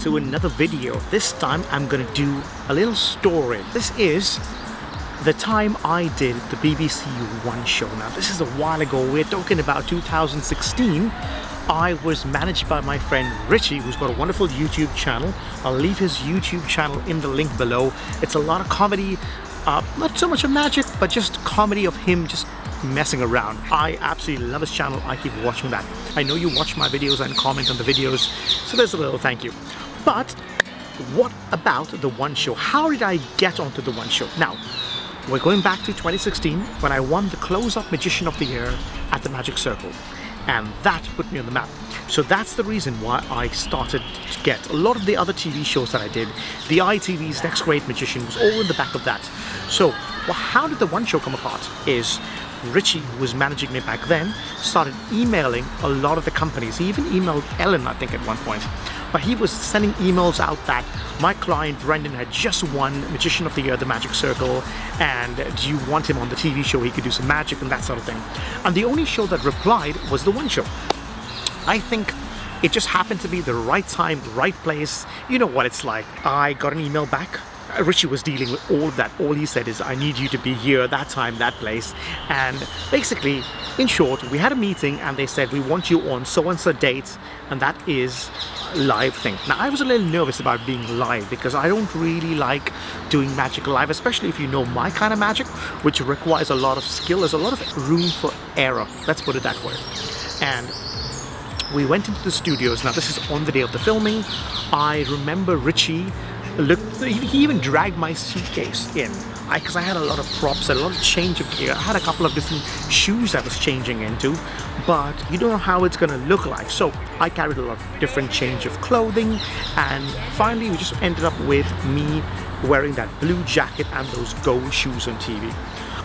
to another video. This time I'm gonna do a little story. This is the time I did the BBC One show. Now this is a while ago, we're talking about 2016. I was managed by my friend Ritchie, who's got a wonderful YouTube channel. I'll leave his YouTube channel in the link below. It's a lot of comedy, not so much of magic, but just comedy of him just messing around. I absolutely love his channel. I keep watching that. I know you watch my videos and comment on the videos, so there's a little thank you. But what about the One show? How did I get onto the One show? Now, we're going back to 2016 when I won the Close-Up Magician of the Year at the Magic Circle. And that put me on the map. So that's the reason why I started to get a lot of the other TV shows that I did. The ITV's Next Great Magician was all in the back of that. So how did the One show come apart is Ritchie, who was managing me back then, started emailing a lot of the companies. He even emailed Ellen, I think, at one point. But he was sending emails out that my client Brendan had just won Magician of the Year at the Magic Circle, and do you want him on the TV show? He could do some magic and that sort of thing. And the only show that replied was the One show. I think it just happened to be the right time, right place. You know what it's like. I got an email back. Ritchie was dealing with all of that. All he said is, I need you to be here, that time, that place. And basically, in short, we had a meeting and they said, we want you on so-and-so date, and that is a live thing. Now, I was a little nervous about being live because I don't really like doing magic live, especially if you know my kind of magic, which requires a lot of skill. There's a lot of room for error, let's put it that way. And we went into the studios. Now, this is on the day of the filming. I remember Ritchie he even dragged my suitcase in because I had a lot of props and a lot of change of gear. I had a couple of different shoes I was changing into, but you don't know how it's gonna look like. So I carried a lot of different change of clothing, and finally we just ended up with me wearing that blue jacket and those gold shoes on TV.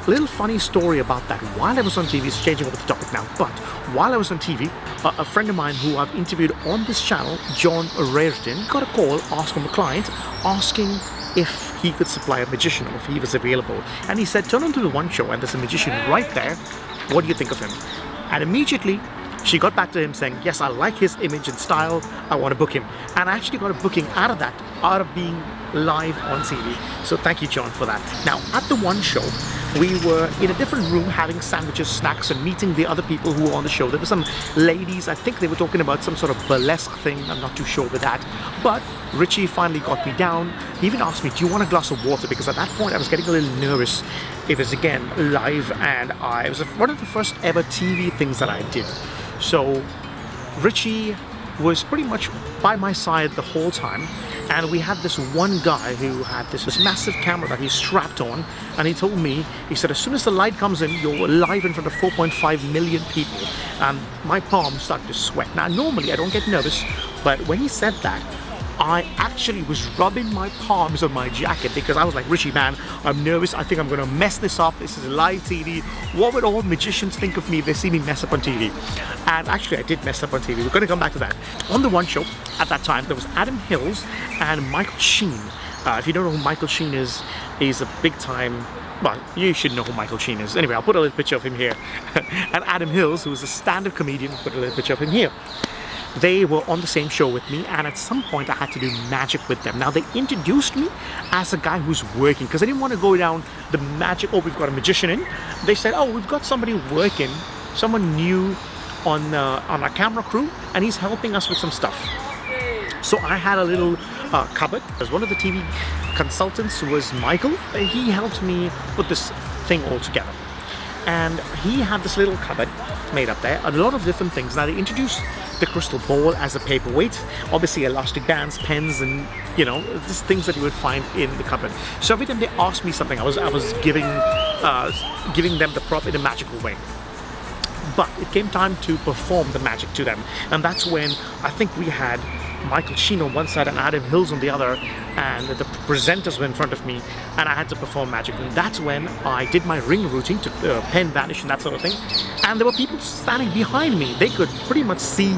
A little funny story about that. While I was on TV, it's changing over the topic now, but while I was on TV, a friend of mine who I've interviewed on this channel, John Raritan, got a call from a client asking if he could supply a magician or if he was available. And he said, turn on to the One show and there's a magician right there. What do you think of him? And immediately, she got back to him saying, yes, I like his image and style, I want to book him. And I actually got a booking out of that, out of being live on TV. So thank you, John, for that. Now, at the One show, we were in a different room having sandwiches, snacks, and meeting the other people who were on the show. There were some ladies, I think they were talking about some sort of burlesque thing, I'm not too sure with that. But Ritchie finally got me down. He even asked me, do you want a glass of water? Because at that point I was getting a little nervous. It was again live, and it was one of the first ever TV things that I did. So Ritchie was pretty much by my side the whole time, and we had this one guy who had this massive camera that he strapped on, and he told me, he said, as soon as the light comes in, you're live in front of 4.5 million people. And my palms started to sweat. Now normally I don't get nervous, but when he said that, I actually was rubbing my palms on my jacket because I was like, Ritchie, man, I'm nervous. I think I'm going to mess this up. This is live TV. What would all magicians think of me if they see me mess up on TV? And actually, I did mess up on TV. We're going to come back to that. On the One show, at that time, there was Adam Hills and Michael Sheen. If you don't know who Michael Sheen is, he's a big time... Well, you should know who Michael Sheen is. Anyway, I'll put a little picture of him here. And Adam Hills, who's a stand-up comedian, I'll put a little picture of him here. They were on the same show with me, and at some point I had to do magic with them. Now, they introduced me as a guy who's working because they didn't want to go down the magic, oh, we've got a magician in. They said, oh, we've got somebody working, someone new on our camera crew, and he's helping us with some stuff. So I had a little cupboard. As one of the TV consultants was Michael. He helped me put this thing all together. And he had this little cupboard made up there, a lot of different things. Now, they introduced the crystal ball as a paperweight, obviously elastic bands, pens, and you know, just things that you would find in the cupboard. So every time they asked me something, I was giving them the prop in a magical way. But it came time to perform the magic to them, and that's when I think we had Michael Sheen on one side and Adam Hills on the other, and the presenters were in front of me, and I had to perform magic. And that's when I did my ring routine to pen vanish and that sort of thing. And there were people standing behind me. They could pretty much see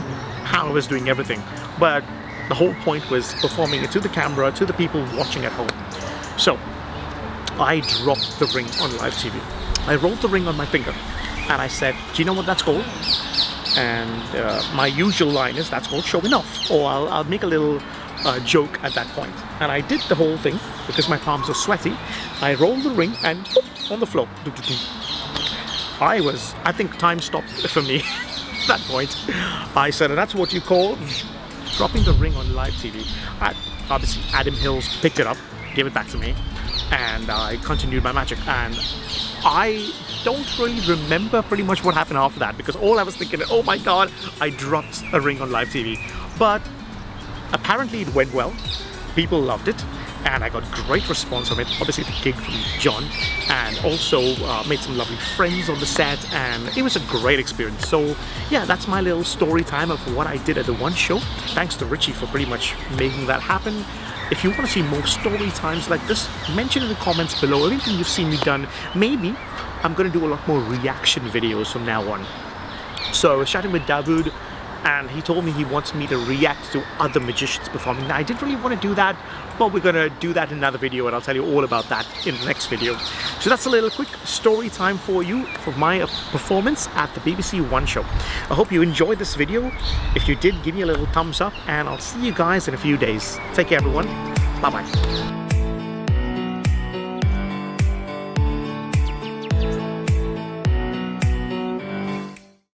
how I was doing everything. But the whole point was performing it to the camera, to the people watching at home. So I dropped the ring on live TV. I rolled the ring on my finger, and I said, do you know what that's called? And my usual line is, that's called showing off. Or I'll make a little joke at that point. And I did the whole thing because my palms are sweaty. I rolled the ring and on the floor. I think time stopped for me at that point. I said, that's what you call dropping the ring on live TV. Obviously, Adam Hills picked it up, gave it back to me, and I continued my magic. And I don't really remember pretty much what happened after that, because all I was thinking, oh my god, I dropped a ring on live TV. But apparently it went well. People loved it, and I got great response from it. Obviously the gig from John, and also made some lovely friends on the set, and it was a great experience. So yeah, that's my little story time of what I did at the one show. Thanks to Richie for pretty much making that happen. If you want to see more story times like this, mention in the comments below anything you've seen me done. Maybe I'm going to do a lot more reaction videos from now on. So I was chatting with Dawood, and he told me he wants me to react to other magicians performing. Now, I didn't really want to do that, but we're going to do that in another video, and I'll tell you all about that in the next video. So that's a little quick story time for you for my performance at the BBC One show. I hope you enjoyed this video. If you did, give me a little thumbs up, and I'll see you guys in a few days. Take care, everyone. Bye-bye.